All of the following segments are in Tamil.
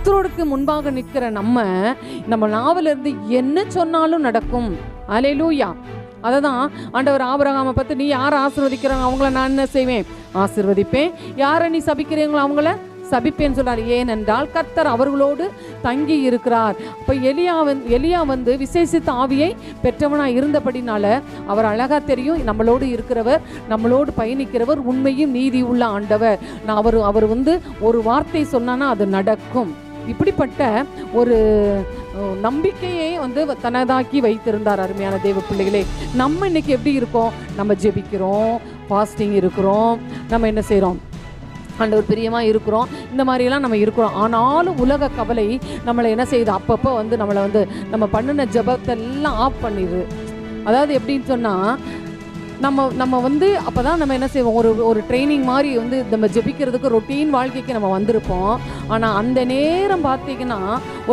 கர்த்தருக்கு முன்பாக நிற்கிற நம்ம நாவிலிருந்து என்ன சொன்னாலும் நடக்கும். அல்லேலூயா. அததான் ஆண்டவர் ஆபிரகாமை பார்த்து, நீ யாரை ஆசீர்வதிக்கிறாங்க அவங்கள நான் என்ன செய்வேன்? ஆசீர்வதிப்பேன். யாரை நீ சபிக்கிறீங்களோ அவங்கள சபிப்பேன்னு சொல்றாரு. ஏனென்றால் கர்த்தர் அவர்களோடு தங்கி இருக்கிறார். அப்ப எலியா வந்து விசேஷித்த ஆவியை பெற்றவனா இருந்தபடினால அவர் அழகா தெரியும், நம்மளோடு இருக்கிறவர், நம்மளோடு பயணிக்கிறவர், உண்மையும் நீதி உள்ள ஆண்டவர். அவர் வந்து ஒரு வார்த்தை சொன்னானா அது நடக்கும். இப்படிப்பட்ட ஒரு நம்பிக்கையை வந்து தனதாக்கி வைத்திருந்தார். அருமையான தேவ பிள்ளைகளே, நம்ம இன்னைக்கு எப்படி இருக்கோம்? நம்ம ஜெபிக்கிறோம், ஃபாஸ்டிங் இருக்கிறோம், நம்ம என்ன செய்கிறோம்? ஆண்டவர் பிரியமாக இருக்கிறோம், இந்த மாதிரியெல்லாம் நம்ம இருக்கிறோம். ஆனாலும் உலக கவலை நம்மளை என்ன செய்யுது? அப்பப்போ வந்து நம்மளை வந்து நம்ம பண்ணின ஜெபத்தெல்லாம் ஆஃப் பண்ணிடுது. அதாவது எப்படின்னு சொன்னால், நம்ம வந்து அப்போ தான் நம்ம என்ன செய்வோம்? ஒரு ட்ரைனிங் மாதிரி வந்து நம்ம ஜெபிக்கிறதுக்கு ரொட்டீன் வாழ்க்கைக்கு நம்ம வந்திருப்போம். ஆனால் அந்த நேரம் பார்த்தீங்கன்னா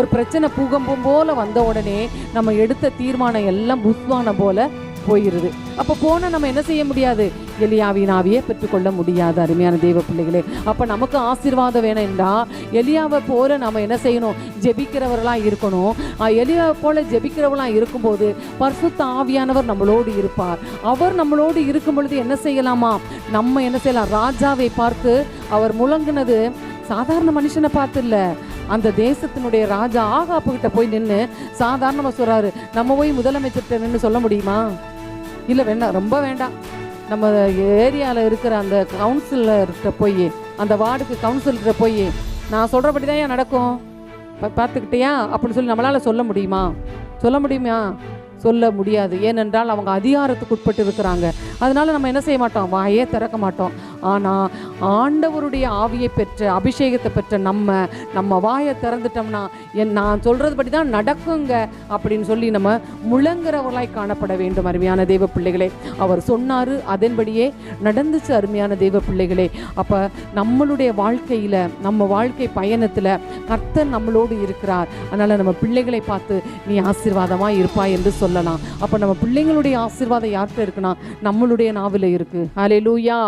ஒரு பிரச்சனை பூகம்பம் போல் வந்த உடனே நம்ம எடுத்த தீர்மானம் எல்லாம் புஸ்வானம் போல் போயிடுது. அப்போ போனால் நம்ம என்ன செய்ய முடியாது? எலியாவின் ஆவியை பெற்றுக்கொள்ள முடியாது. அருமையான தெய்வ பிள்ளைகளே, அப்போ நமக்கு ஆசீர்வாதம் வேணும் என்றால் எலியாவை போல நம்ம என்ன செய்யணும்? ஜெபிக்கிறவர்களாக இருக்கணும். எலியாவை போல ஜெபிக்கிறவர்களாக இருக்கும்போது பரிசுத்த ஆவியானவர் நம்மளோடு இருப்பார். அவர் நம்மளோடு இருக்கும் பொழுது என்ன செய்யலாமா? நம்ம என்ன செய்யலாம்? ராஜாவை பார்த்து அவர் முழங்கினது சாதாரண மனுஷனை பார்த்து இல்லை, அந்த தேசத்தினுடைய ராஜா ஆகாப்புக்கிட்ட போய் நின்று சாதாரணமாக சொல்கிறாரு. நம்ம போய் முதலமைச்சர்கிட்ட நின்று சொல்ல முடியுமா? இல்லை, வேண்டாம், ரொம்ப வேண்டாம். நம்ம ஏரியாவில் இருக்கிற அந்த கவுன்சிலர்கிட்ட போய், அந்த வார்டுக்கு கவுன்சிலர்கிட்ட போய், நான் சொல்கிறபடி தான் ஏன் நடக்கும், பார்த்துக்கிட்டியா அப்படின்னு சொல்லி நம்மளால் சொல்ல முடியுமா? சொல்ல முடியாது. ஏனென்றால் அவங்க அதிகாரத்துக்கு உட்பட்டு இருக்கிறாங்க. அதனால நம்ம என்ன செய்ய மாட்டோம்? வாயே திறக்க மாட்டோம். ஆனால் ஆண்டவருடைய ஆவியை பெற்ற, அபிஷேகத்தை பெற்ற நம்ம வாயை திறந்துட்டோம்னா நான் சொல்கிறது படி தான் நடக்குங்க அப்படின்னு சொல்லி நம்ம முழங்குறவர்களாய் காணப்பட வேண்டும். அருமையான தெய்வ பிள்ளைகளே, அவர் சொன்னார், அதன்படியே நடந்துச்சு. அருமையான தெய்வ பிள்ளைகளே, அப்போ நம்மளுடைய வாழ்க்கையில், நம்ம வாழ்க்கை பயணத்தில் கர்த்தர் நம்மளோடு இருக்கிறார். அதனால் நம்ம பிள்ளைகளை பார்த்து நீ ஆசீர்வாதமாக இருப்பாய் என்று சொல்லலாம். அப்போ நம்ம பிள்ளைங்களுடைய ஆசீர்வாதம் யார்கிட்ட இருக்குன்னா நம்மளுடைய நாவில் இருக்குது. ஹல்லேலூயா.